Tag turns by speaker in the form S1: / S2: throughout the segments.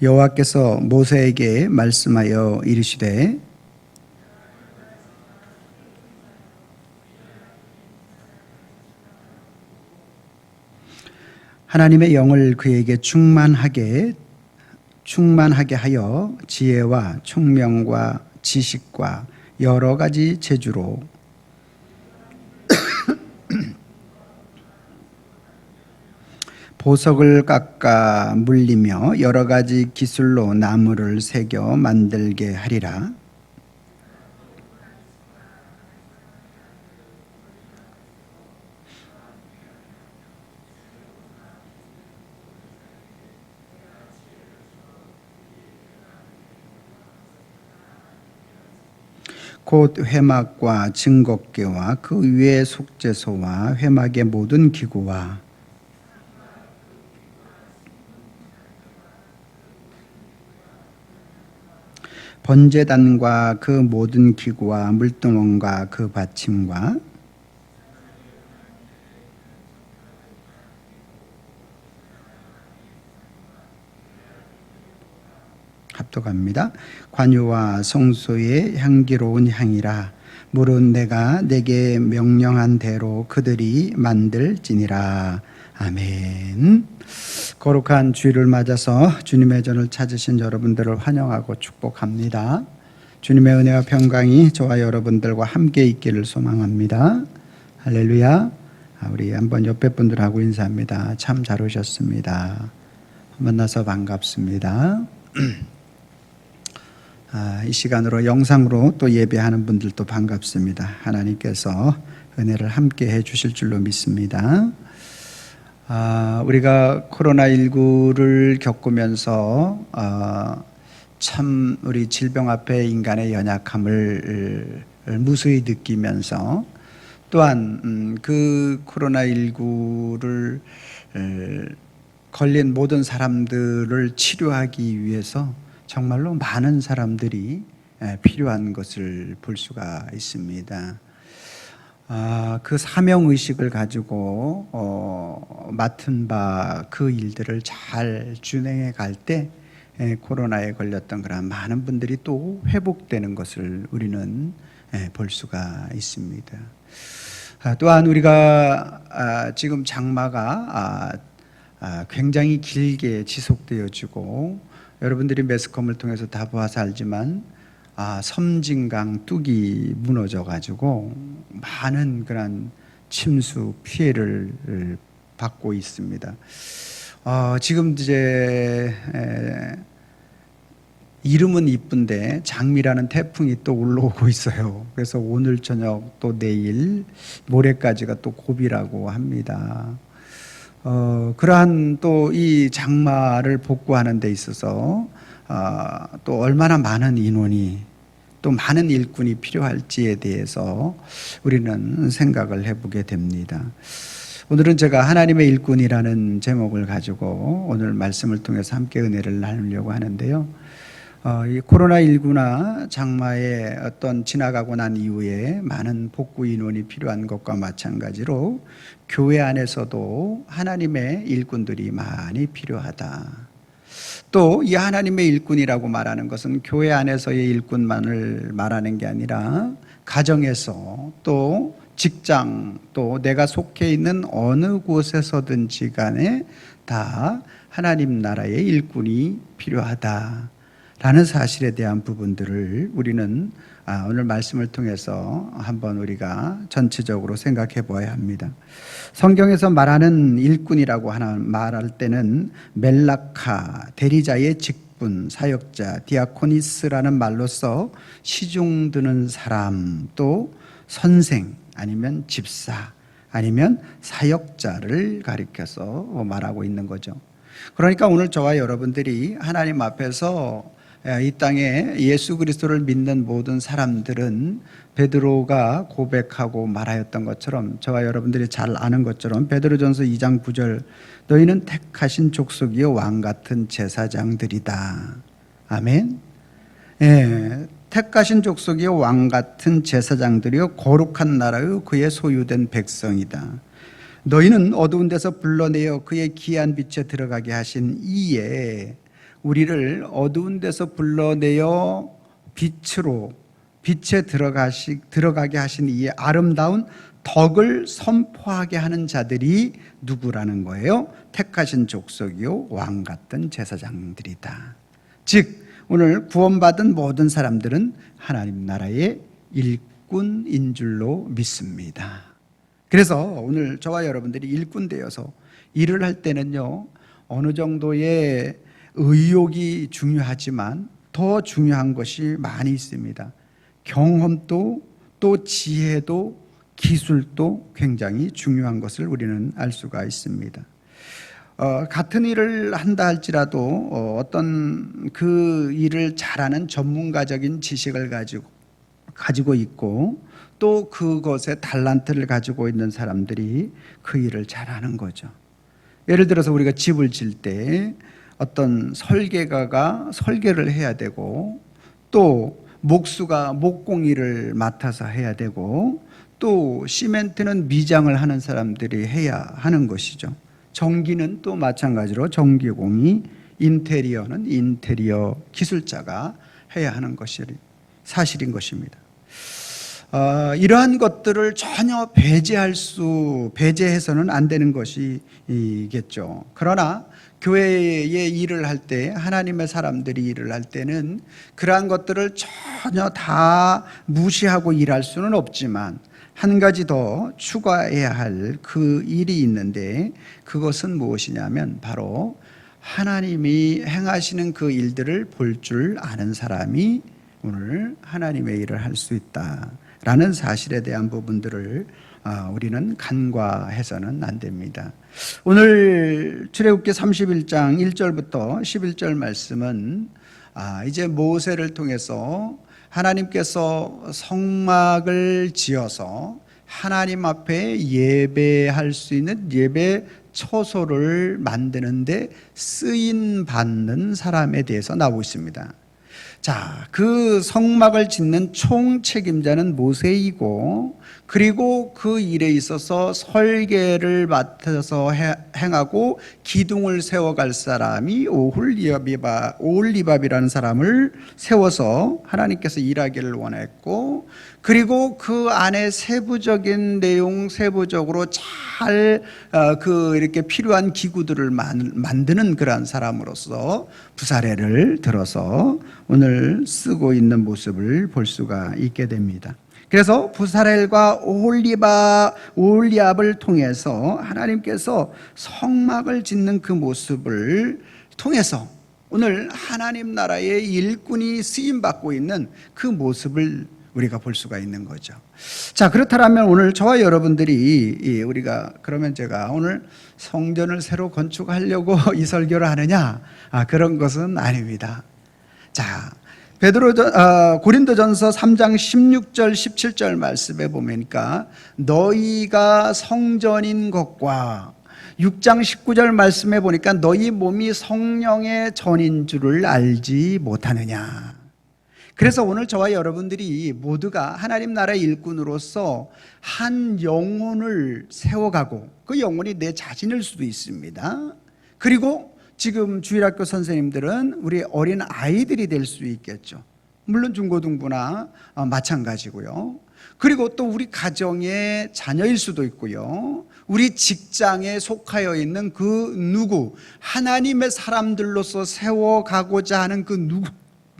S1: 여호와께서 모세에게 말씀하여 이르시되 하나님의 영을 그에게 충만하게 하여 지혜와 총명과 지식과 여러 가지 재주로 보석을 깎아 물리며 여러 가지 기술로 나무를 새겨 만들게 하리라. 곧 회막과 증거궤와 그 위에 속죄소와 회막의 모든 기구와 번제단과 그 모든 기구와 물두멍과 그 받침과 합독합니다. 관유와 성소의 향기로운 향이라. 물은 내가 내게 명령한 대로 그들이 만들지니라. 아멘. 거룩한 주일을 맞아서 주님의 전을 찾으신 여러분들을 환영하고 축복합니다. 주님의 은혜와 평강이 저와 여러분들과 함께 있기를 소망합니다. 할렐루야. 우리 한번 옆에 분들하고 인사합니다. 참 잘 오셨습니다. 만나서 반갑습니다. 이 시간으로 영상으로 또 예배하는 분들도 반갑습니다. 하나님께서 은혜를 함께 해주실 줄로 믿습니다. 우리가 코로나19를 겪으면서 참 우리 질병 앞에 인간의 연약함을 무수히 느끼면서 또한 그 코로나19를 걸린 모든 사람들을 치료하기 위해서 정말로 많은 사람들이 필요한 것을 볼 수가 있습니다. 그 사명의식을 가지고 맡은 바 그 일들을 잘 준행해 갈 때 코로나에 걸렸던 그런 많은 분들이 또 회복되는 것을 우리는 볼 수가 있습니다. 또한 우리가 지금 장마가 굉장히 길게 지속되어지고 여러분들이 매스컴을 통해서 다 보아서 알지만 섬진강 뚝이 무너져가지고 많은 그런 침수 피해를 받고 있습니다. 지금 이제 이름은 이쁜데 장미라는 태풍이 또 올라오고 있어요. 그래서 오늘 저녁 또 내일 모레까지가 또 고비라고 합니다. 그러한 또 이 장마를 복구하는 데 있어서 또 얼마나 많은 인원이 또 많은 일꾼이 필요할지에 대해서 우리는 생각을 해보게 됩니다. 오늘은 제가 하나님의 일꾼이라는 제목을 가지고 오늘 말씀을 통해서 함께 은혜를 나누려고 하는데요. 이 코로나19나 장마에 어떤 지나가고 난 이후에 많은 복구 인원이 필요한 것과 마찬가지로 교회 안에서도 하나님의 일꾼들이 많이 필요하다. 또 이 하나님의 일꾼이라고 말하는 것은 교회 안에서의 일꾼만을 말하는 게 아니라 가정에서 또 직장 또 내가 속해 있는 어느 곳에서든지 간에 다 하나님 나라의 일꾼이 필요하다 라는 사실에 대한 부분들을 우리는 오늘 말씀을 통해서 한번 우리가 전체적으로 생각해 보아야 합니다. 성경에서 말하는 일꾼이라고 말할 때는 멜라카, 대리자의 직분, 사역자, 디아코니스라는 말로서 시중 드는 사람, 또 선생 아니면 집사 아니면 사역자를 가리켜서 말하고 있는 거죠. 그러니까 오늘 저와 여러분들이 하나님 앞에서 이 땅에 예수 그리스도를 믿는 모든 사람들은 베드로가 고백하고 말하였던 것처럼 저와 여러분들이 잘 아는 것처럼 베드로전서 2장 9절 너희는 택하신 족속이요 왕 같은 제사장들이다. 아멘. 택하신 족속이요 왕 같은 제사장들이요 거룩한 나라요 그의 소유된 백성이다. 너희는 어두운 데서 불러내어 그의 귀한 빛에 들어가게 하신 이에 우리를 어두운 데서 불러내어 빛에 들어가게 하신 이 아름다운 덕을 선포하게 하는 자들이 누구라는 거예요? 택하신 족속이요 왕 같은 제사장들이다. 즉 오늘 구원받은 모든 사람들은 하나님 나라의 일꾼인 줄로 믿습니다. 그래서 오늘 저와 여러분들이 일꾼 되어서 일을 할 때는요, 어느 정도의 의욕이 중요하지만 더 중요한 것이 많이 있습니다. 경험도, 또 지혜도, 기술도 굉장히 중요한 것을 우리는 알 수가 있습니다. 같은 일을 한다 할지라도 어떤 그 일을 잘하는 전문가적인 지식을 가지고 있고, 또 그것에 달란트를 가지고 있는 사람들이 그 일을 잘하는 거죠. 예를 들어서 우리가 집을 질 때 어떤 설계가가 설계를 해야 되고, 또 목수가 목공일을 맡아서 해야 되고, 또 시멘트는 미장을 하는 사람들이 해야 하는 것이죠. 전기는 또 마찬가지로 전기공이, 인테리어는 인테리어 기술자가 해야 하는 것이 사실인 것입니다. 이러한 것들을 전혀 배제해서는 안 되는 것이겠죠. 그러나 교회의 일을 할 때, 하나님의 사람들이 일을 할 때는 그러한 것들을 전혀 다 무시하고 일할 수는 없지만 한 가지 더 추가해야 할 그 일이 있는데, 그것은 무엇이냐면 바로 하나님이 행하시는 그 일들을 볼 줄 아는 사람이 오늘 하나님의 일을 할 수 있다라는 사실에 대한 부분들을 우리는 간과해서는 안 됩니다. 오늘 출애굽기 31장 1절부터 11절 말씀은 이제 모세를 통해서 하나님께서 성막을 지어서 하나님 앞에 예배할 수 있는 예배 처소를 만드는데 쓰임 받는 사람에 대해서 나오고 있습니다. 자, 그 성막을 짓는 총 책임자는 모세이고, 그리고 그 일에 있어서 설계를 맡아서 행하고 기둥을 세워갈 사람이 오홀리밥이라는 사람을 세워서 하나님께서 일하기를 원했고, 그리고 그 안에 세부적인 내용, 세부적으로 잘 이렇게 필요한 기구들을 만드는 그러한 사람으로서 부사례를 들어서 오늘 쓰고 있는 모습을 볼 수가 있게 됩니다. 그래서 부사렐과 오홀리압을 통해서 하나님께서 성막을 짓는 그 모습을 통해서 오늘 하나님 나라의 일꾼이 쓰임받고 있는 그 모습을 우리가 볼 수가 있는 거죠. 자, 그렇다면 오늘 저와 여러분들이 그러면 제가 오늘 성전을 새로 건축하려고 이 설교를 하느냐? 그런 것은 아닙니다. 자, 고린도전서 3장 16절 17절 말씀에 보니까 너희가 성전인 것과 6장 19절 말씀에 보니까 너희 몸이 성령의 전인 줄을 알지 못하느냐. 그래서 오늘 저와 여러분들이 모두가 하나님 나라의 일꾼으로서 한 영혼을 세워가고, 그 영혼이 내 자신일 수도 있습니다. 그리고 지금 주일학교 선생님들은 우리 어린 아이들이 될 수 있겠죠. 물론 중고등부나 마찬가지고요. 그리고 또 우리 가정의 자녀일 수도 있고요. 우리 직장에 속하여 있는 그 누구, 하나님의 사람들로서 세워가고자 하는 그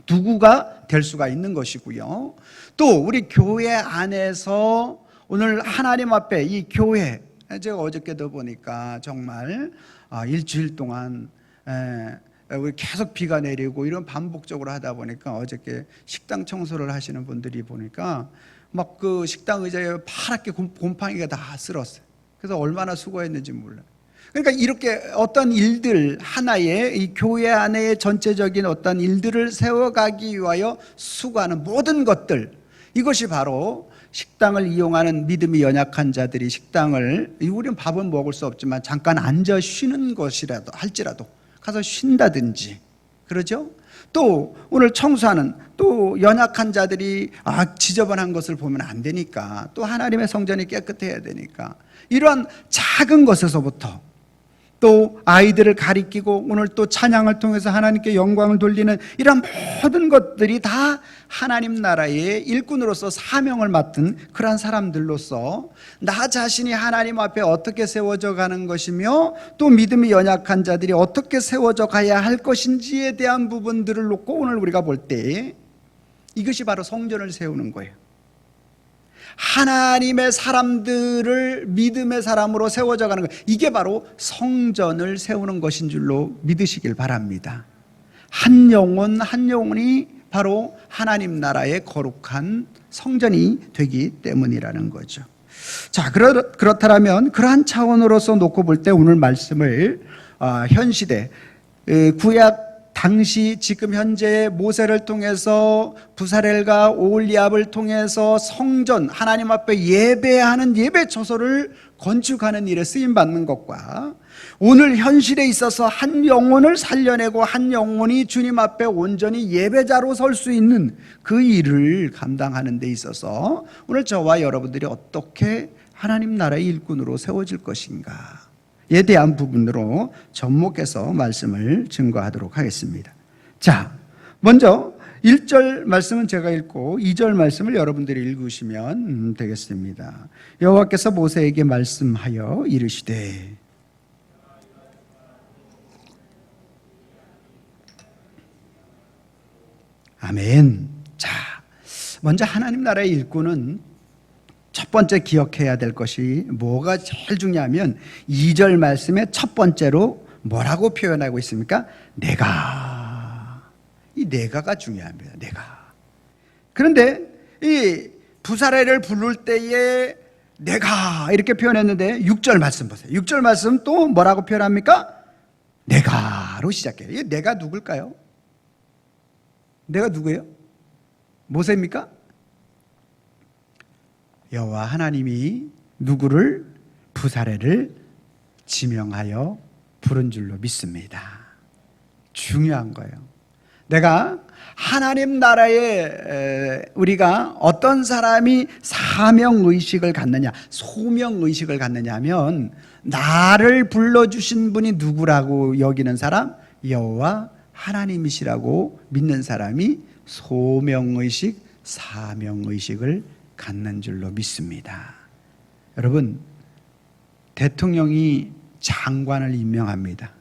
S1: 누구가 될 수가 있는 것이고요. 또 우리 교회 안에서 오늘 하나님 앞에 이 교회, 제가 어저께도 보니까 정말 일주일 동안 우리 계속 비가 내리고 이런 반복적으로 하다 보니까 어저께 식당 청소를 하시는 분들이 보니까 막 그 식당 의자에 파랗게 곰팡이가 다 쓸었어요. 그래서 얼마나 수고했는지 몰라요. 그러니까 이렇게 어떤 일들, 하나의 이 교회 안의 전체적인 어떤 일들을 세워가기 위하여 수고하는 모든 것들, 이것이 바로 식당을 이용하는 믿음이 연약한 자들이 우리는 밥은 먹을 수 없지만 잠깐 앉아 쉬는 것이라도 할지라도 가서 쉰다든지, 그러죠? 또 오늘 청소하는 또 연약한 자들이 지저분한 것을 보면 안 되니까, 또 하나님의 성전이 깨끗해야 되니까 이러한 작은 것에서부터 또 아이들을 가리키고 오늘 또 찬양을 통해서 하나님께 영광을 돌리는 이런 모든 것들이 다 하나님 나라의 일꾼으로서 사명을 맡은 그러한 사람들로서 나 자신이 하나님 앞에 어떻게 세워져 가는 것이며 또 믿음이 연약한 자들이 어떻게 세워져 가야 할 것인지에 대한 부분들을 놓고 오늘 우리가 볼 때 이것이 바로 성전을 세우는 거예요. 하나님의 사람들을 믿음의 사람으로 세워져 가는 것, 이게 바로 성전을 세우는 것인 줄로 믿으시길 바랍니다. 한 영혼 한 영혼이 바로 하나님 나라의 거룩한 성전이 되기 때문이라는 거죠. 자, 그렇다면 그러한 차원으로서 놓고 볼 때 오늘 말씀을 현 시대 구약 당시 지금 현재 모세를 통해서 부사렐과 오홀리압을 통해서 성전 하나님 앞에 예배하는 예배 처소를 건축하는 일에 쓰임 받는 것과 오늘 현실에 있어서 한 영혼을 살려내고 한 영혼이 주님 앞에 온전히 예배자로 설 수 있는 그 일을 감당하는 데 있어서 오늘 저와 여러분들이 어떻게 하나님 나라의 일꾼으로 세워질 것인가 에 대한 부분으로 접목해서 말씀을 증거하도록 하겠습니다. 자, 먼저 1절 말씀은 제가 읽고 2절 말씀을 여러분들이 읽으시면 되겠습니다. 여호와께서 모세에게 말씀하여 이르시되 아멘. 자, 먼저 하나님 나라의 일꾼은 첫 번째 기억해야 될 것이 뭐가 제일 중요하면 2절 말씀의 첫 번째로 뭐라고 표현하고 있습니까? 내가. 이 내가가 중요합니다. 내가. 그런데 이 부사렐을 부를 때에 내가 이렇게 표현했는데 6절 말씀 보세요. 6절 말씀 또 뭐라고 표현합니까? 내가로 시작해요. 이 내가 누굴까요? 내가 누구예요? 모세입니까? 여호와 하나님이 누구를 부사렐을 지명하여 부른 줄로 믿습니다. 중요한 거예요. 내가 하나님 나라에 우리가 어떤 사람이 사명의식을 갖느냐 소명의식을 갖느냐 하면 나를 불러주신 분이 누구라고 여기는 사람? 여호와 하나님이시라고 믿는 사람이 소명의식 사명의식을 갖는 줄로 믿습니다. 여러분, 대통령이 장관을 임명합니다.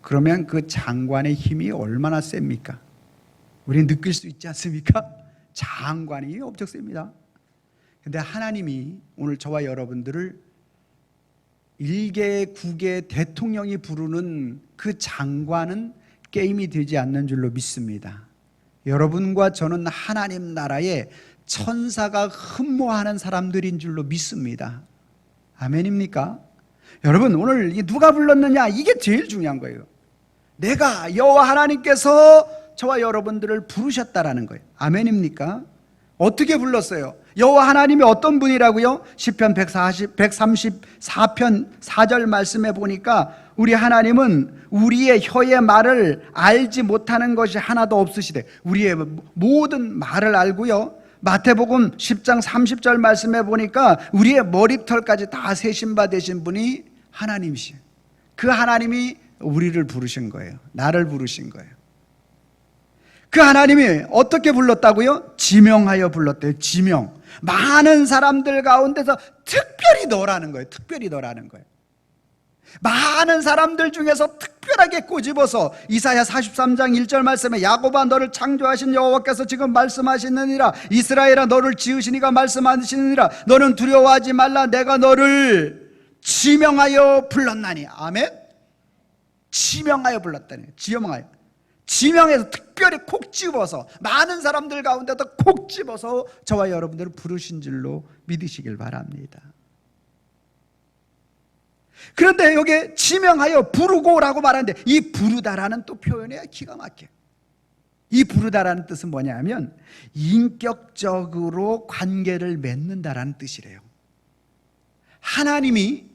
S1: 그러면 그 장관의 힘이 얼마나 셉니까? 우리는 느낄 수 있지 않습니까? 장관이 엄청 셉니다. 그런데 하나님이 오늘 저와 여러분들을 1개, 9개 대통령이 부르는 그 장관은 게임이 되지 않는 줄로 믿습니다. 여러분과 저는 하나님 나라의 천사가 흠모하는 사람들인 줄로 믿습니다. 아멘입니까? 여러분, 오늘 누가 불렀느냐? 이게 제일 중요한 거예요. 내가 여호와 하나님께서 저와 여러분들을 부르셨다라는 거예요. 아멘입니까? 어떻게 불렀어요? 여호와 하나님이 어떤 분이라고요? 시편 134편 4절 말씀에 보니까 우리 하나님은 우리의 혀의 말을 알지 못하는 것이 하나도 없으시되 우리의 모든 말을 알고요. 마태복음 10장 30절 말씀에 보니까 우리의 머리털까지 다 세신 바 되신 분이 하나님이시에요. 그 하나님이 우리를 부르신 거예요. 나를 부르신 거예요. 그 하나님이 어떻게 불렀다고요? 지명하여 불렀대요. 지명. 많은 사람들 가운데서 특별히 너라는 거예요. 특별히 너라는 거예요. 많은 사람들 중에서 특별하게 꼬집어서 이사야 43장 1절 말씀에 야곱아 너를 창조하신 여호와께서 지금 말씀하시느니라 이스라엘아 너를 지으시니가 말씀하시느니라 너는 두려워하지 말라 내가 너를 지명하여 불렀나니. 아멘. 지명하여 불렀다니. 지명해서 특별히 콕 집어서 많은 사람들 가운데도 콕 집어서 저와 여러분들을 부르신 줄로 믿으시길 바랍니다. 그런데 여기 지명하여 부르고라고 말하는데 이 부르다라는 또 표현이 기가 막혀요. 이 부르다라는 뜻은 뭐냐 하면 인격적으로 관계를 맺는다라는 뜻이래요. 하나님이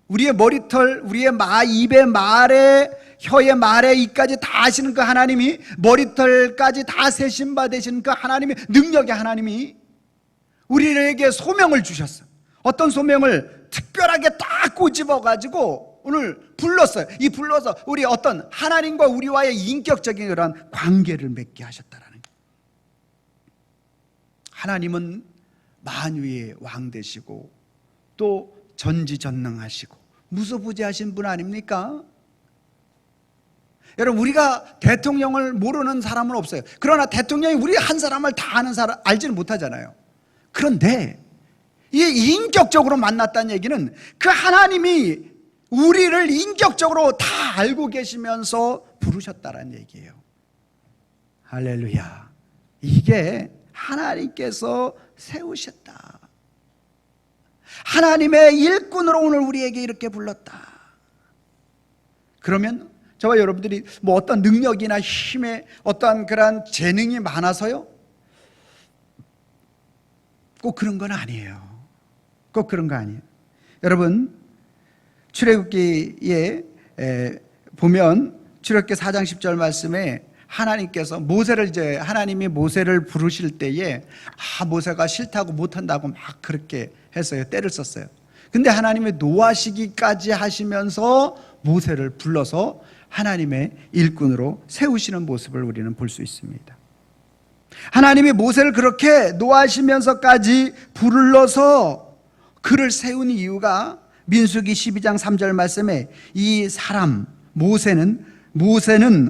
S1: 우리의 머리털, 우리의 입의 말에 혀의 말에 이까지 다 아시는 그 하나님이 머리털까지 다 세신 바 되신 그 하나님이 능력의 하나님이 우리에게 소명을 주셨어. 어떤 소명을 특별하게 딱 꼬집어 가지고 오늘 불렀어요. 이 불러서 우리 어떤 하나님과 우리와의 인격적인 그런 관계를 맺게 하셨다라는 거예요. 하나님은 만유의 왕 되시고 또 전지전능하시고 무소부지하신 분 아닙니까? 여러분, 우리가 대통령을 모르는 사람은 없어요. 그러나 대통령이 우리 한 사람을 다 아는 사람 알지는 못하잖아요. 그런데 이 인격적으로 만났다는 얘기는 그 하나님이 우리를 인격적으로 다 알고 계시면서 부르셨다는 얘기예요. 할렐루야. 이게 하나님께서 세우셨다. 하나님의 일꾼으로 오늘 우리에게 이렇게 불렀다. 그러면 저와 여러분들이 뭐 어떤 능력이나 힘에 어떤 그런 재능이 많아서요? 꼭 그런 건 아니에요. 꼭 그런 거 아니에요. 여러분, 출애굽기에 보면 출애굽기 4장 10절 말씀에 하나님께서 하나님이 모세를 부르실 때에 모세가 싫다고 못한다고 막 그렇게 했어요. 때를 썼어요. 근데 하나님이 노하시기까지 하시면서 모세를 불러서 하나님의 일꾼으로 세우시는 모습을 우리는 볼 수 있습니다. 하나님이 모세를 그렇게 노하시면서까지 불러서 그를 세운 이유가 민수기 12장 3절 말씀에 이 사람 모세는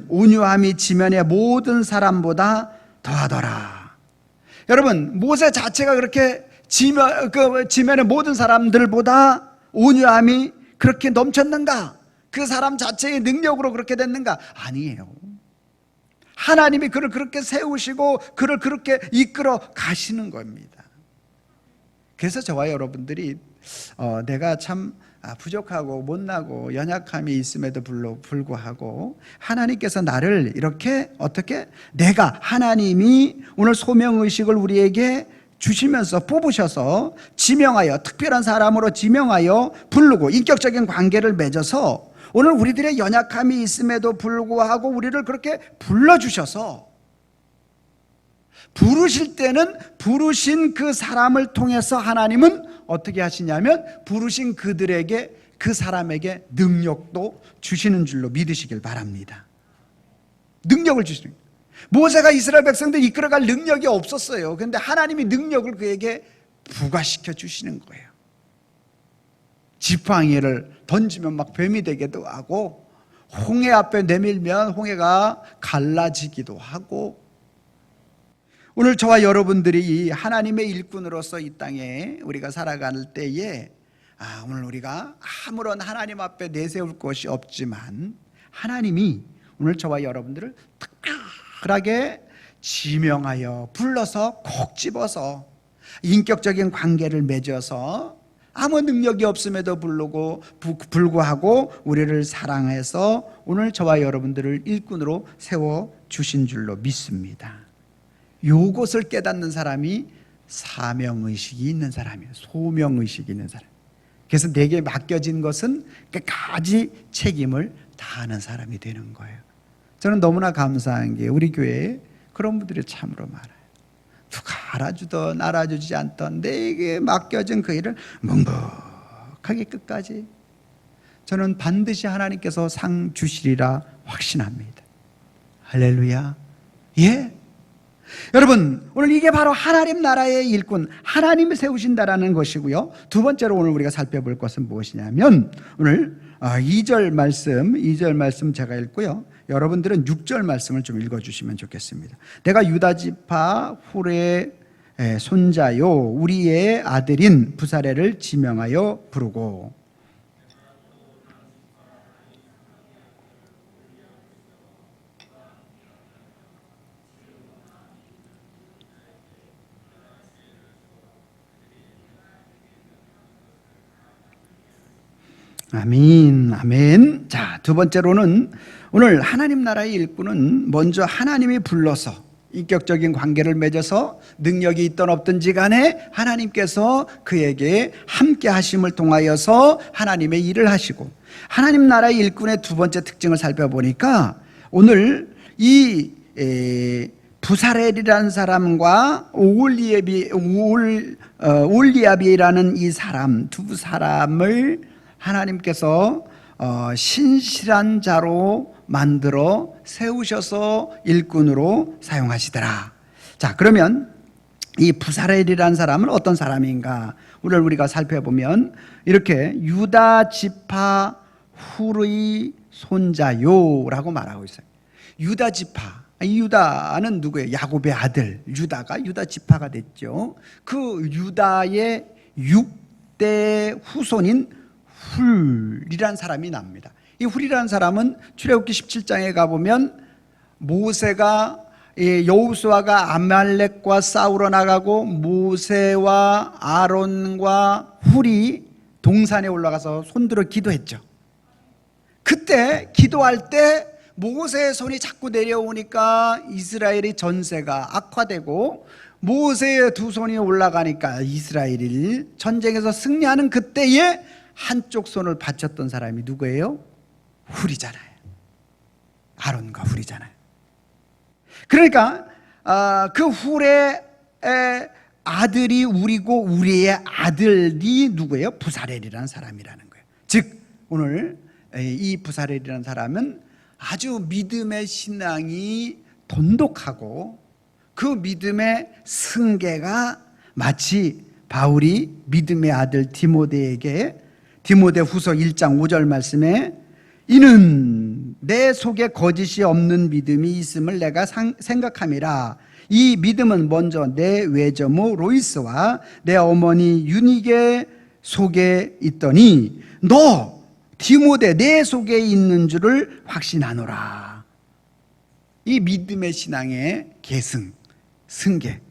S1: 온유함이 지면의 모든 사람보다 더하더라. 여러분, 모세 자체가 그렇게 지면의 모든 사람들보다 온유함이 그렇게 넘쳤는가? 그 사람 자체의 능력으로 그렇게 됐는가? 아니에요. 하나님이 그를 그렇게 세우시고 그를 그렇게 이끌어 가시는 겁니다. 그래서 저와 여러분들이 내가 참 부족하고 못나고 연약함이 있음에도 불구하고 하나님께서 나를 이렇게 어떻게 하나님이 오늘 소명의식을 우리에게 주시면서 뽑으셔서 지명하여 특별한 사람으로 지명하여 부르고 인격적인 관계를 맺어서 오늘 우리들의 연약함이 있음에도 불구하고 우리를 그렇게 불러주셔서 부르실 때는 부르신 그 사람을 통해서 하나님은 어떻게 하시냐면 부르신 그 사람에게 능력도 주시는 줄로 믿으시길 바랍니다. 능력을 주시는 거예요. 모세가 이스라엘 백성들 이끌어갈 능력이 없었어요. 그런데 하나님이 능력을 그에게 부과시켜 주시는 거예요. 지팡이를 던지면 막 뱀이 되기도 하고 홍해 앞에 내밀면 홍해가 갈라지기도 하고 오늘 저와 여러분들이 하나님의 일꾼으로서 이 땅에 우리가 살아갈 때에 오늘 우리가 아무런 하나님 앞에 내세울 것이 없지만 하나님이 오늘 저와 여러분들을 특별하게 지명하여 불러서 콕 집어서 인격적인 관계를 맺어서 아무 능력이 없음에도 불구하고 우리를 사랑해서 오늘 저와 여러분들을 일꾼으로 세워주신 줄로 믿습니다. 요것을 깨닫는 사람이 사명의식이 있는 사람이에요. 소명의식이 있는 사람. 그래서 내게 맡겨진 것은 끝까지 책임을 다하는 사람이 되는 거예요. 저는 너무나 감사한 게 우리 교회에 그런 분들이 참으로 많아요. 누가 알아주던 알아주지 않던 내게 맡겨진 그 일을 묵묵하게 끝까지 저는 반드시 하나님께서 상 주시리라 확신합니다. 할렐루야. 예. 여러분, 오늘 이게 바로 하나님 나라의 일꾼, 하나님을 세우신다라는 것이고요. 두 번째로 오늘 우리가 살펴볼 것은 무엇이냐면 오늘 2절 말씀 제가 읽고요. 여러분들은 6절 말씀을 좀 읽어주시면 좋겠습니다. 내가 유다 지파 훌의 손자요 우리의 아들인 부사레를 지명하여 부르고 아멘, 아멘. 자, 두 번째로는 오늘 하나님 나라의 일꾼은 먼저 하나님이 불러서 인격적인 관계를 맺어서 능력이 있든 없든지 간에 하나님께서 그에게 함께 하심을 통하여서 하나님의 일을 하시고 하나님 나라의 일꾼의 두 번째 특징을 살펴보니까 오늘 이 부사렐이라는 사람과 올리압이라는 이 사람 두 사람을 하나님께서 신실한 자로 만들어 세우셔서 일꾼으로 사용하시더라. 자, 그러면 이 부사렐이라는 사람은 어떤 사람인가? 오늘 우리가 살펴보면 이렇게 유다 지파 훌의 손자요라고 말하고 있어요. 유다 지파, 이 유다는 누구예요? 야곱의 아들 유다가 유다 지파가 됐죠. 그 유다의 6대 후손인 훌이라는 사람이 납니다. 이 훌이라는 사람은 출애굽기 17장에 가보면 모세가 여호수아가 아말렉과 싸우러 나가고 모세와 아론과 훌이 동산에 올라가서 손들어 기도했죠. 그때 기도할 때 모세의 손이 자꾸 내려오니까 이스라엘의 전세가 악화되고 모세의 두 손이 올라가니까 이스라엘이 전쟁에서 승리하는 그때에 한쪽 손을 바쳤던 사람이 누구예요? 훌이잖아요. 아론과 훌이잖아요. 그러니까 그 훌의 아들이 우리고 우리의 아들이 누구예요? 부사렐이라는 사람이라는 거예요. 즉 오늘 이 부사렐이라는 사람은 아주 믿음의 신앙이 돈독하고 그 믿음의 승계가 마치 바울이 믿음의 아들 디모데에게 디모데후서 1장 5절 말씀에 이는 내 속에 거짓이 없는 믿음이 있음을 내가 생각함이라. 이 믿음은 먼저 내 외조모 로이스와 내 어머니 유니게 속에 있더니 너 디모데 내 속에 있는 줄을 확신하노라. 이 믿음의 신앙의 계승, 승계,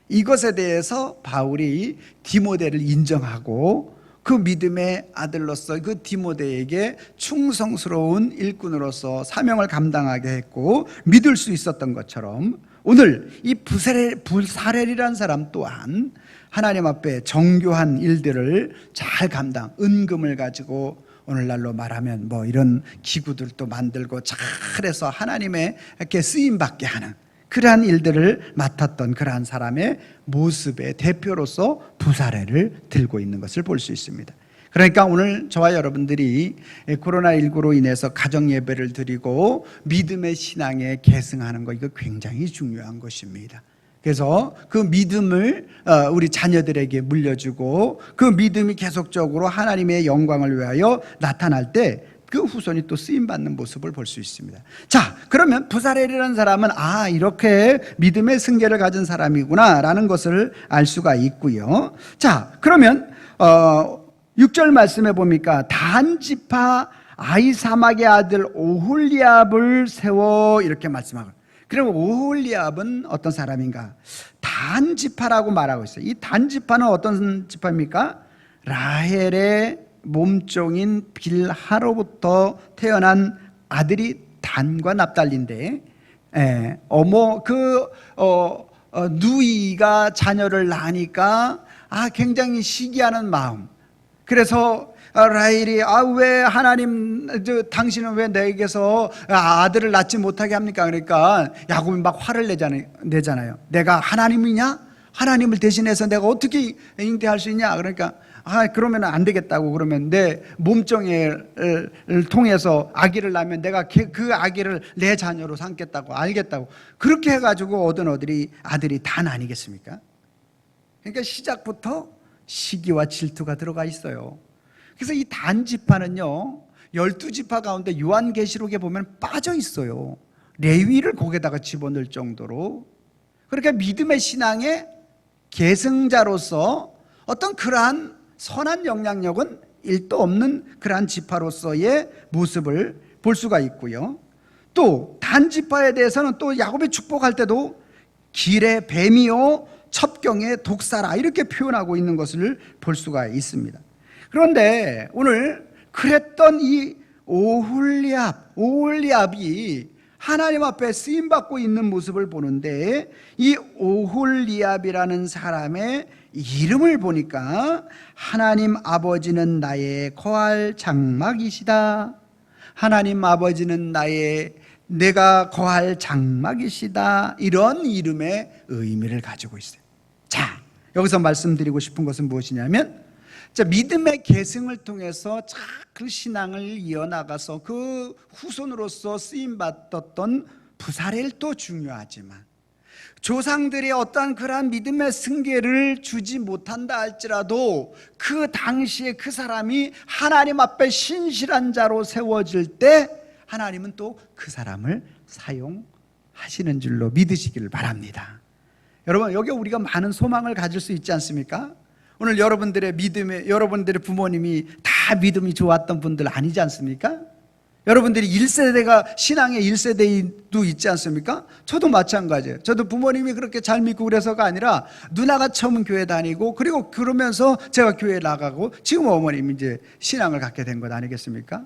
S1: 이것에 대해서 바울이 디모데를 인정하고 그 믿음의 아들로서 그 디모데에게 충성스러운 일꾼으로서 사명을 감당하게 했고 믿을 수 있었던 것처럼 오늘 이 부사렐이라는 사람 또한 하나님 앞에 정교한 일들을 잘 감당, 은금을 가지고 오늘날로 말하면 뭐 이런 기구들도 만들고 잘해서 하나님의 이렇게 쓰임받게 하는 그러한 일들을 맡았던 그러한 사람의 모습의 대표로서 부사렐을 들고 있는 것을 볼 수 있습니다. 그러니까 오늘 저와 여러분들이 코로나19로 인해서 가정 예배를 드리고 믿음의 신앙에 계승하는 거 이거 굉장히 중요한 것입니다. 그래서 그 믿음을 우리 자녀들에게 물려주고 그 믿음이 계속적으로 하나님의 영광을 위하여 나타날 때 그 후손이 또 쓰임받는 모습을 볼 수 있습니다. 자, 그러면 부사렐이라는 사람은 이렇게 믿음의 승계를 가진 사람이구나 라는 것을 알 수가 있고요. 자, 그러면 6절 말씀해 보니까 단 지파 아히사막의 아들 오홀리압을 세워 이렇게 말씀하고, 그럼 오홀리압은 어떤 사람인가? 단 지파라고 말하고 있어요. 이 단 지파는 어떤 지파입니까? 라헬의 몸종인 빌하로부터 태어난 아들이 단과 납달리인데, 누이가 자녀를 낳으니까 굉장히 시기하는 마음. 그래서 라헬이 왜 하나님 당신은 왜 내게서 아들을 낳지 못하게 합니까? 그러니까 야곱이 막 화를 내잖아요. 내가 하나님이냐? 하나님을 대신해서 내가 어떻게 잉태할 수 있냐? 그러니까 그러면 안 되겠다고. 그러면 내 몸종을 통해서 아기를 낳으면 내가 그 아기를 내 자녀로 삼겠다고, 알겠다고. 그렇게 해가지고 얻은 아들이 단 아니겠습니까? 그러니까 시작부터 시기와 질투가 들어가 있어요. 그래서 이 단 지파는요 12지파 가운데 요한계시록에 보면 빠져 있어요. 레위를 거기다가 집어넣을 정도로. 그러니까 믿음의 신앙의 계승자로서 어떤 그러한 선한 영향력은 1도 없는 그러한 지파로서의 모습을 볼 수가 있고요. 또 단지파에 대해서는 또 야곱이 축복할 때도 길의 뱀이요 첩경의 독사라 이렇게 표현하고 있는 것을 볼 수가 있습니다. 그런데 오늘 그랬던 이 오홀리압이 하나님 앞에 쓰임받고 있는 모습을 보는데, 이 오홀리압이라는 사람의 이름을 보니까 하나님 아버지는 나의 거할 장막이시다, 하나님 아버지는 내가 거할 장막이시다, 이런 이름의 의미를 가지고 있어요. 자, 여기서 말씀드리고 싶은 것은 무엇이냐면 자, 믿음의 계승을 통해서 그 신앙을 이어나가서 그 후손으로서 쓰임받았던 부사렐도 중요하지만, 조상들이 어떠한 그러한 믿음의 승계를 주지 못한다 할지라도 그 당시에 그 사람이 하나님 앞에 신실한 자로 세워질 때 하나님은 또 그 사람을 사용하시는 줄로 믿으시기를 바랍니다. 여러분, 여기 우리가 많은 소망을 가질 수 있지 않습니까? 오늘 여러분들의 믿음에, 여러분들의 부모님이 다 믿음이 좋았던 분들 아니지 않습니까? 여러분들이 1세대가 신앙의 1세대도 있지 않습니까? 저도 마찬가지예요. 저도 부모님이 그렇게 잘 믿고 그래서가 아니라 누나가 처음 교회 다니고, 그리고 그러면서 제가 교회 나가고, 지금 어머님이 이제 신앙을 갖게 된 것 아니겠습니까?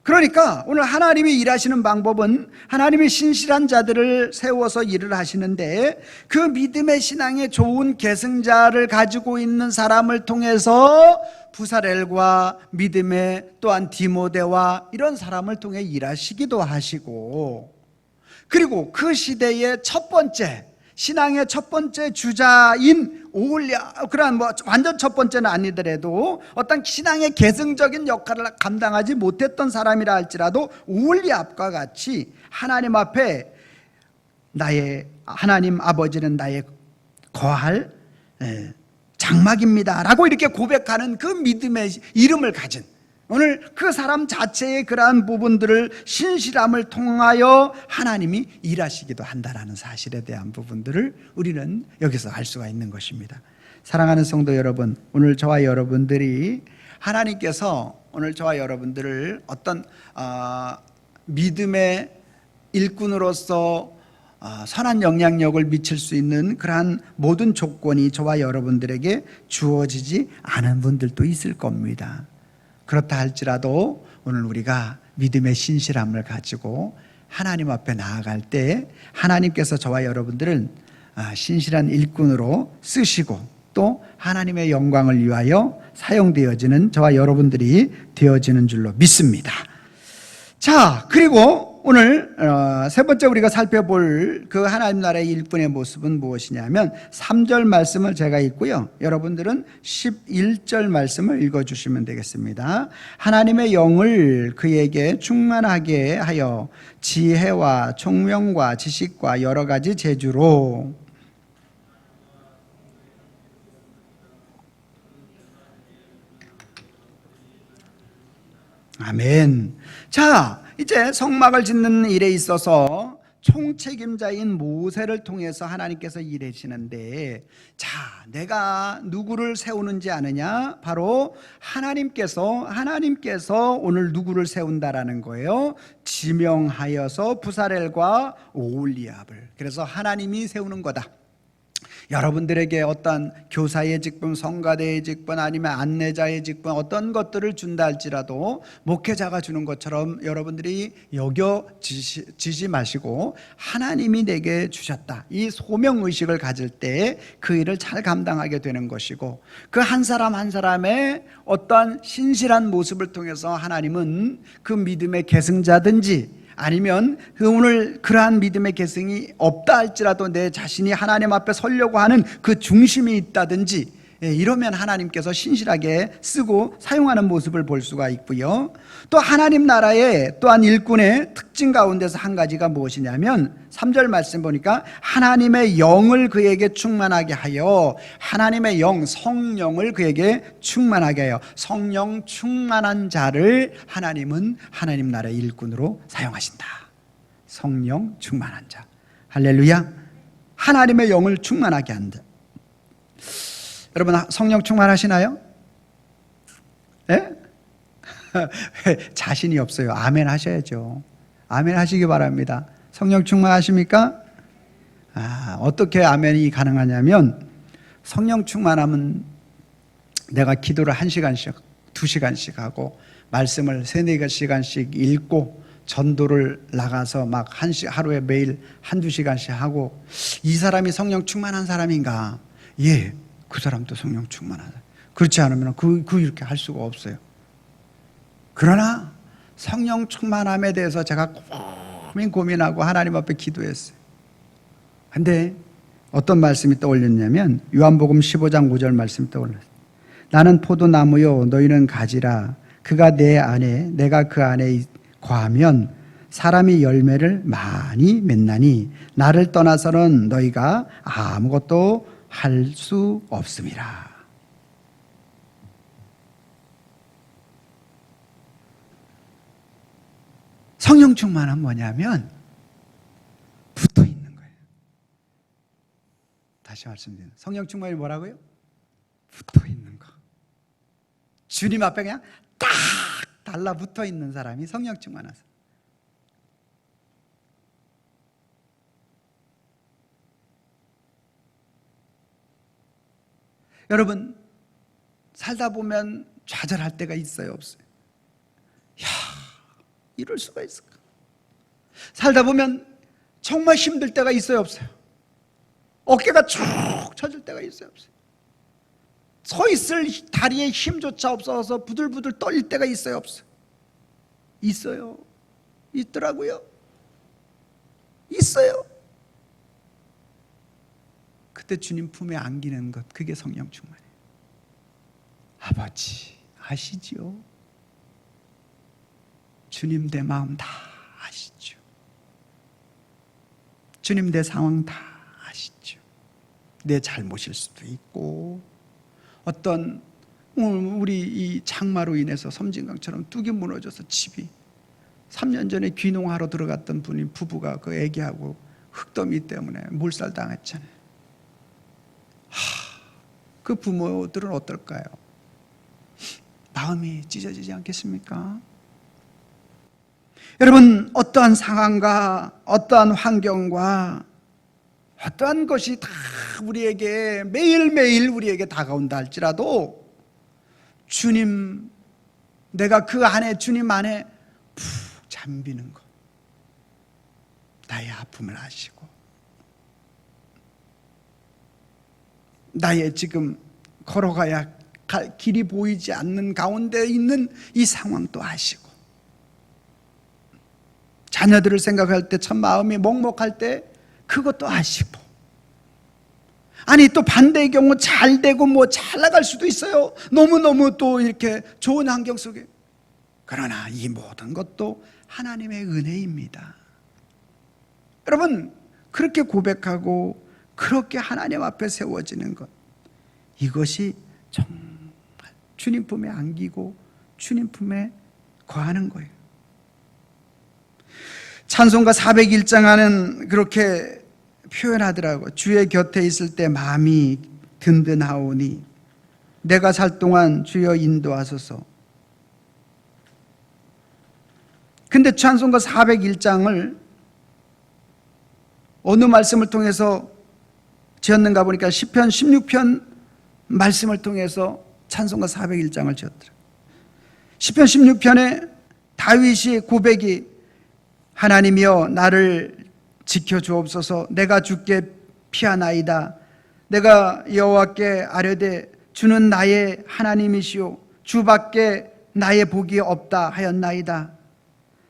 S1: 그러니까 오늘 하나님이 일하시는 방법은 하나님이 신실한 자들을 세워서 일을 하시는데, 그 믿음의 신앙에 좋은 계승자를 가지고 있는 사람을 통해서 부사렐과 믿음의 또한 디모데와 이런 사람을 통해 일하시기도 하시고, 그리고 그 시대의 첫 번째, 신앙의 첫 번째 주자인 오홀리압, 그러한 완전 첫 번째는 아니더라도 어떤 신앙의 계승적인 역할을 감당하지 못했던 사람이라 할지라도 오홀리압과 같이 하나님 앞에 나의 하나님 아버지는 나의 거할 장막입니다 라고 이렇게 고백하는 그 믿음의 이름을 가진, 오늘 그 사람 자체의 그러한 부분들을 신실함을 통하여 하나님이 일하시기도 한다라는 사실에 대한 부분들을 우리는 여기서 알 수가 있는 것입니다. 사랑하는 성도 여러분, 오늘 저와 여러분들이 하나님께서 오늘 저와 여러분들을 어떤 믿음의 일꾼으로서 선한 영향력을 미칠 수 있는 그러한 모든 조건이 저와 여러분들에게 주어지지 않은 분들도 있을 겁니다. 그렇다 할지라도 오늘 우리가 믿음의 신실함을 가지고 하나님 앞에 나아갈 때 하나님께서 저와 여러분들을 신실한 일꾼으로 쓰시고 또 하나님의 영광을 위하여 사용되어지는 저와 여러분들이 되어지는 줄로 믿습니다. 자, 그리고 오늘 세 번째 우리가 살펴볼 그 하나님 나라의 일꾼의 모습은 무엇이냐면 3절 말씀을 제가 읽고요, 여러분들은 11절 말씀을 읽어주시면 되겠습니다. 하나님의 영을 그에게 충만하게 하여 지혜와 총명과 지식과 여러 가지 재주로 아멘. 자, 이제 성막을 짓는 일에 있어서 총책임자인 모세를 통해서 하나님께서 일하시는데, 자, 내가 누구를 세우는지 아느냐? 바로 하나님께서 오늘 누구를 세운다라는 거예요. 지명하여서 부사렐과 오홀리압을. 그래서 하나님이 세우는 거다. 여러분들에게 어떤 교사의 직분, 성가대의 직분, 아니면 안내자의 직분, 어떤 것들을 준다 할지라도 목회자가 주는 것처럼 여러분들이 여겨지지 마시고 하나님이 내게 주셨다, 이 소명의식을 가질 때 그 일을 잘 감당하게 되는 것이고, 그 한 사람 한 사람의 어떠한 신실한 모습을 통해서 하나님은 그 믿음의 계승자든지 아니면 오늘 그러한 믿음의 계승이 없다 할지라도 내 자신이 하나님 앞에 서려고 하는 그 중심이 있다든지, 이러면 하나님께서 신실하게 쓰고 사용하는 모습을 볼 수가 있고요. 또 하나님 나라의 또한 일꾼의 특징 가운데서 한 가지가 무엇이냐면 3절 말씀 보니까 하나님의 영을 그에게 충만하게 하여, 하나님의 영, 성령을 그에게 충만하게 하여, 성령 충만한 자를 하나님은 하나님 나라의 일꾼으로 사용하신다. 성령 충만한 자, 할렐루야. 하나님의 영을 충만하게 한다. 여러분, 성령 충만하시나요? 네? 자신이 없어요. 아멘 하셔야죠. 아멘 하시기 바랍니다. 성령 충만하십니까? 어떻게 아멘이 가능하냐면, 성령 충만하면 내가 기도를 1시간씩 2시간씩 하고 말씀을 3-4시간씩 읽고 전도를 나가서 막 하루에 매일 1-2시간씩 하고, 이 사람이 성령 충만한 사람인가? 예, 그 사람도 성령 충만하다. 그렇지 않으면 이렇게 할 수가 없어요. 그러나 성령 충만함에 대해서 제가 고민하고 하나님 앞에 기도했어요. 근데 어떤 말씀이 떠올렸냐면 요한복음 15장 5절 말씀이 떠올랐어요. 나는 포도나무요 너희는 가지라. 그가 내 안에 내가 그 안에 거하면 사람이 열매를 많이 맺나니 나를 떠나서는 너희가 아무것도 할 수 없음이라. 성령 충만은 뭐냐면 붙어 있는 거예요. 다시 말씀드립니다. 성령 충만이 뭐라고요? 붙어 있는 거. 주님 앞에 그냥 딱 달라붙어 있는 사람이 성령 충만한 사람. 여러분, 살다 보면 좌절할 때가 있어요, 없어요? 야, 이럴 수가 있을까? 살다 보면 정말 힘들 때가 있어요, 없어요? 어깨가 축 처질 때가 있어요, 없어요? 서 있을 다리에 힘조차 없어서 부들부들 떨릴 때가 있어요, 없어요? 있어요. 있더라고요. 있어요. 그때 주님 품에 안기는 것, 그게 성령 충만이에요. 아버지 아시지요? 주님 내 마음 다 아시죠? 주님 내 상황 다 아시죠? 내 잘못일 수도 있고, 어떤 우리 이 장마로 인해서 섬진강처럼 뚝이 무너져서 집이 3년 전에 귀농하러 들어갔던 분이 부부가 그 애기하고 흙더미 때문에 몰살당했잖아요. 그 부모들은 어떨까요? 마음이 찢어지지 않겠습니까? 여러분, 어떠한 상황과 어떠한 환경과 어떠한 것이 다 우리에게 매일매일 우리에게 다가온다 할지라도 주님, 내가 그 안에, 주님 안에 푹 잠비는 것, 나의 아픔을 아시고 나의 지금 걸어가야 갈 길이 보이지 않는 가운데 있는 이 상황도 아시고, 자녀들을 생각할 때 참 마음이 먹먹할 때 그것도 아시고, 아니 또 반대의 경우 잘 되고 뭐 잘 나갈 수도 있어요. 너무너무 또 이렇게 좋은 환경 속에. 그러나 이 모든 것도 하나님의 은혜입니다. 여러분, 그렇게 고백하고 그렇게 하나님 앞에 세워지는 것, 이것이 정말 주님 품에 안기고 주님 품에 거하는 거예요. 찬송가 401장에는 그렇게 표현하더라고요. 주의 곁에 있을 때 마음이 든든하오니 내가 살 동안 주여 인도하소서. 근데 찬송가 401장을 어느 말씀을 통해서 지었는가 보니까 시편 16편 말씀을 통해서 찬송가 401장을 지었더라. 시편 16편에 다윗의 고백이, 하나님이여 나를 지켜주옵소서. 내가 주께 피하나이다. 내가 여호와께 아뢰되 주는 나의 하나님이시오. 주밖에 나의 복이 없다 하였나이다.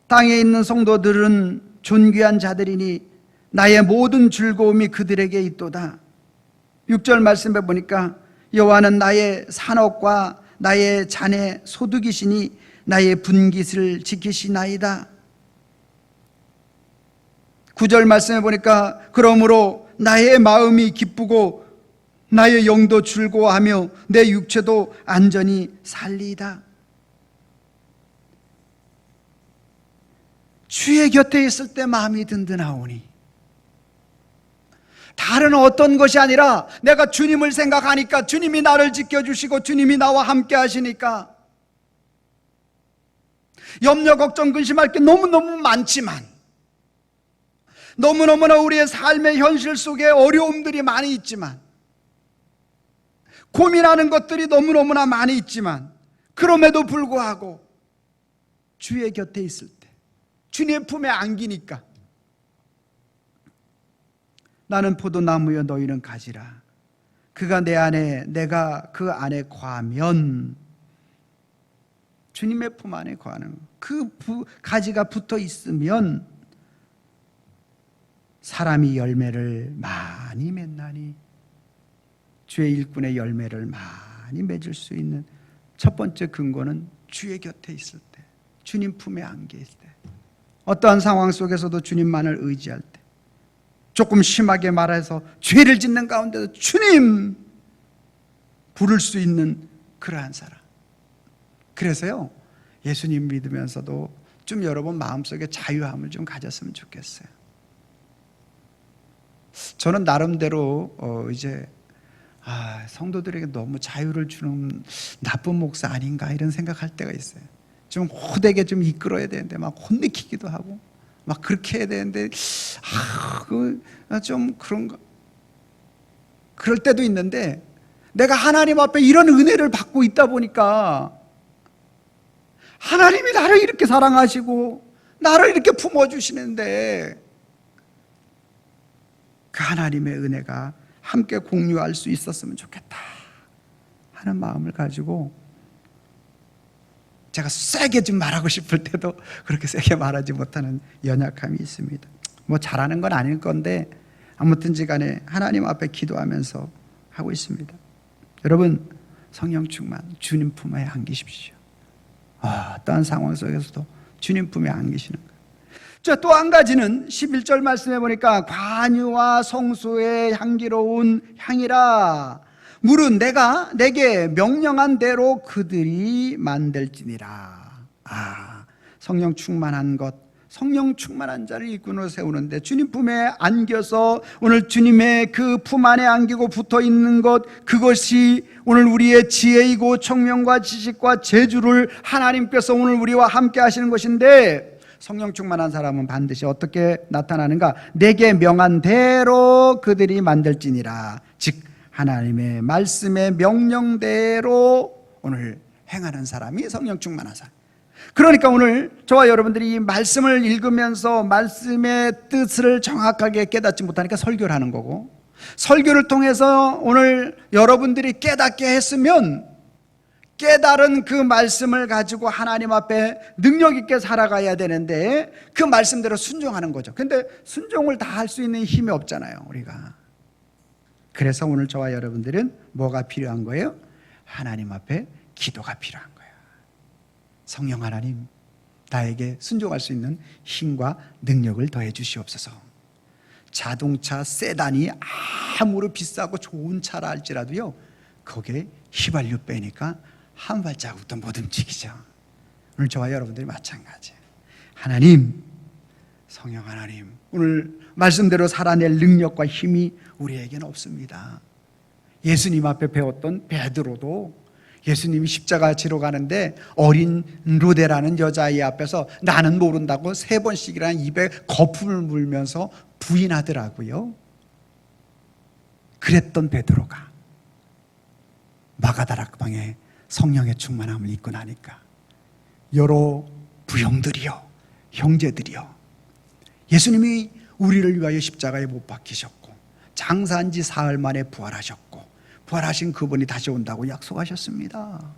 S1: 땅에 있는 성도들은 존귀한 자들이니 나의 모든 즐거움이 그들에게 있도다. 6절 말씀에 보니까 여호와는 나의 산업과 나의 잔의 소득이시니 나의 분깃을 지키시나이다. 9절 말씀에 보니까 그러므로 나의 마음이 기쁘고 나의 영도 즐거워하며 내 육체도 안전히 살리이다. 주의 곁에 있을 때 마음이 든든하오니, 다른 어떤 것이 아니라 내가 주님을 생각하니까 주님이 나를 지켜주시고 주님이 나와 함께 하시니까 염려, 걱정, 근심할 게 너무너무 많지만, 너무너무나 우리의 삶의 현실 속에 어려움들이 많이 있지만, 고민하는 것들이 너무너무나 많이 있지만, 그럼에도 불구하고 주의 곁에 있을 때 주님의 품에 안기니까 나는 포도나무여 너희는 가지라. 그가 내 안에 내가 그 안에 거하면, 주님의 품 안에 거하는 그 가지가 붙어 있으면 사람이 열매를 많이 맺나니, 주의 일꾼의 열매를 많이 가만히 맺을 수 있는 첫 번째 근거는 주의 곁에 있을 때, 주님 품에 안겨 있을 때, 어떠한 상황 속에서도 주님만을 의지할 때, 조금 심하게 말해서 죄를 짓는 가운데도 주님 부를 수 있는 그러한 사람. 그래서요, 예수님 믿으면서도 좀 여러분 마음속에 자유함을 좀 가졌으면 좋겠어요. 저는 나름대로 성도들에게 너무 자유를 주는 나쁜 목사 아닌가 이런 생각할 때가 있어요. 좀 호되게 좀 이끌어야 되는데 막 혼내키기도 하고 막 그렇게 해야 되는데 좀 그런가, 그럴 때도 있는데, 내가 하나님 앞에 이런 은혜를 받고 있다 보니까 하나님이 나를 이렇게 사랑하시고 나를 이렇게 품어주시는데 그 하나님의 은혜가 함께 공유할 수 있었으면 좋겠다 하는 마음을 가지고, 제가 세게 좀 말하고 싶을 때도 그렇게 세게 말하지 못하는 연약함이 있습니다. 뭐 잘하는 건 아닐 건데 아무튼지 간에 하나님 앞에 기도하면서 하고 있습니다. 여러분, 성령 충만, 주님 품에 안기십시오. 어떠한 상황 속에서도 주님 품에 안기시는 거예요. 또 한 가지는 11절 말씀해 보니까 관유와 성소의 향기로운 향이라 물은 내가 내게 명령한 대로 그들이 만들지니라. 성령 충만한 것, 성령 충만한 자를 일꾼으로 세우는데 주님 품에 안겨서 오늘 주님의 그 품 안에 안기고 붙어 있는 것, 그것이 오늘 우리의 지혜이고 청명과 지식과 재주를 하나님께서 오늘 우리와 함께 하시는 것인데, 성령 충만한 사람은 반드시 어떻게 나타나는가? 내게 명한 대로 그들이 만들지니라. 즉 하나님의 말씀의 명령대로 오늘 행하는 사람이 성령 충만한 사람. 그러니까 오늘 저와 여러분들이 이 말씀을 읽으면서 말씀의 뜻을 정확하게 깨닫지 못하니까 설교를 하는 거고, 설교를 통해서 오늘 여러분들이 깨닫게 했으면 깨달은 그 말씀을 가지고 하나님 앞에 능력 있게 살아가야 되는데 그 말씀대로 순종하는 거죠. 근데 순종을 다 할 수 있는 힘이 없잖아요, 우리가. 그래서 오늘 저와 여러분들은 뭐가 필요한 거예요? 하나님 앞에 기도가 필요한 거예요. 성령 하나님, 나에게 순종할 수 있는 힘과 능력을 더해 주시옵소서. 자동차 세단이 아무리 비싸고 좋은 차라 할지라도요, 거기에 휘발유 빼니까 한 발자국도 못 움직이죠. 오늘 저와 여러분들이 마찬가지예요. 하나님, 성령 하나님, 오늘 말씀대로 살아낼 능력과 힘이 우리에게는 없습니다. 예수님 앞에 배웠던 베드로도 예수님이 십자가 지러 가는데 어린 루데라는 여자아이 앞에서 나는 모른다고 3번씩이나 입에 거품을 물면서 부인하더라고요. 그랬던 베드로가 마가다락방에 성령의 충만함을 입고 나니까 여러 부형들이요, 형제들이요, 예수님이 우리를 위하여 십자가에 못 박히셨고 장사한 지 사흘 만에 부활하셨고 부활하신 그분이 다시 온다고 약속하셨습니다.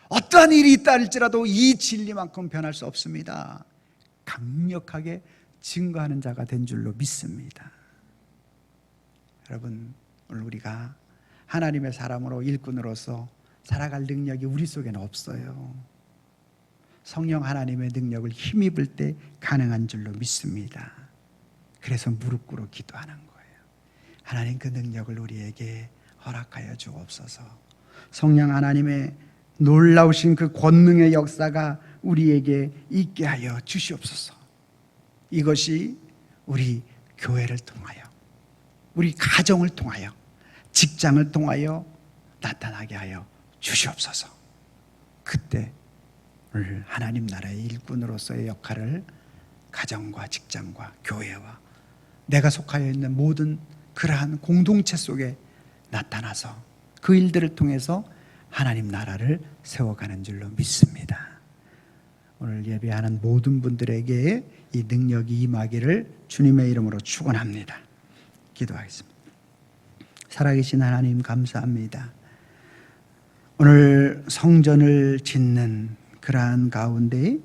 S1: 어떠한 일이 있다 할지라도 이 진리만큼 변할 수 없습니다. 강력하게 증거하는 자가 된 줄로 믿습니다. 여러분, 오늘 우리가 하나님의 사람으로 일꾼으로서 살아갈 능력이 우리 속에는 없어요. 성령 하나님의 능력을 힘입을 때 가능한 줄로 믿습니다. 그래서 무릎 꿇어 기도하는 거예요. 하나님, 그 능력을 우리에게 허락하여 주옵소서. 성령 하나님의 놀라우신 그 권능의 역사가 우리에게 있게 하여 주시옵소서. 이것이 우리 교회를 통하여, 우리 가정을 통하여, 직장을 통하여 나타나게 하여 주시옵소서. 그때 오늘 하나님 나라의 일꾼으로서의 역할을 가정과 직장과 교회와 내가 속하여 있는 모든 그러한 공동체 속에 나타나서 그 일들을 통해서 하나님 나라를 세워가는 줄로 믿습니다. 오늘 예배하는 모든 분들에게 이 능력이 임하기를 주님의 이름으로 축원합니다. 기도하겠습니다. 살아계신 하나님, 감사합니다. 오늘 성전을 짓는 그러한 가운데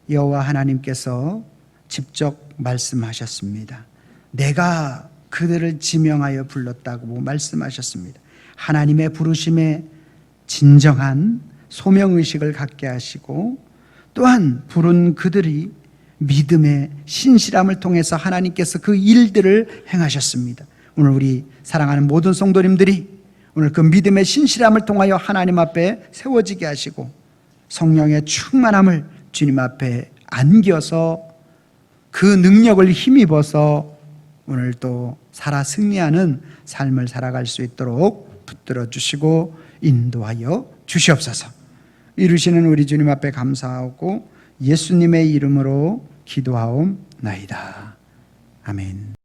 S1: 여호와 하나님께서 직접 말씀하셨습니다. 내가 그들을 지명하여 불렀다고 말씀하셨습니다. 하나님의 부르심에 진정한 소명의식을 갖게 하시고 또한 부른 그들이 믿음의 신실함을 통해서 하나님께서 그 일들을 행하셨습니다. 오늘 우리 사랑하는 모든 성도님들이 오늘 그 믿음의 신실함을 통하여 하나님 앞에 세워지게 하시고 성령의 충만함을 주님 앞에 안겨서 그 능력을 힘입어서 오늘 또 살아 승리하는 삶을 살아갈 수 있도록 붙들어 주시고 인도하여 주시옵소서. 이루시는 우리 주님 앞에 감사하고 예수님의 이름으로 기도하옵나이다. 아멘.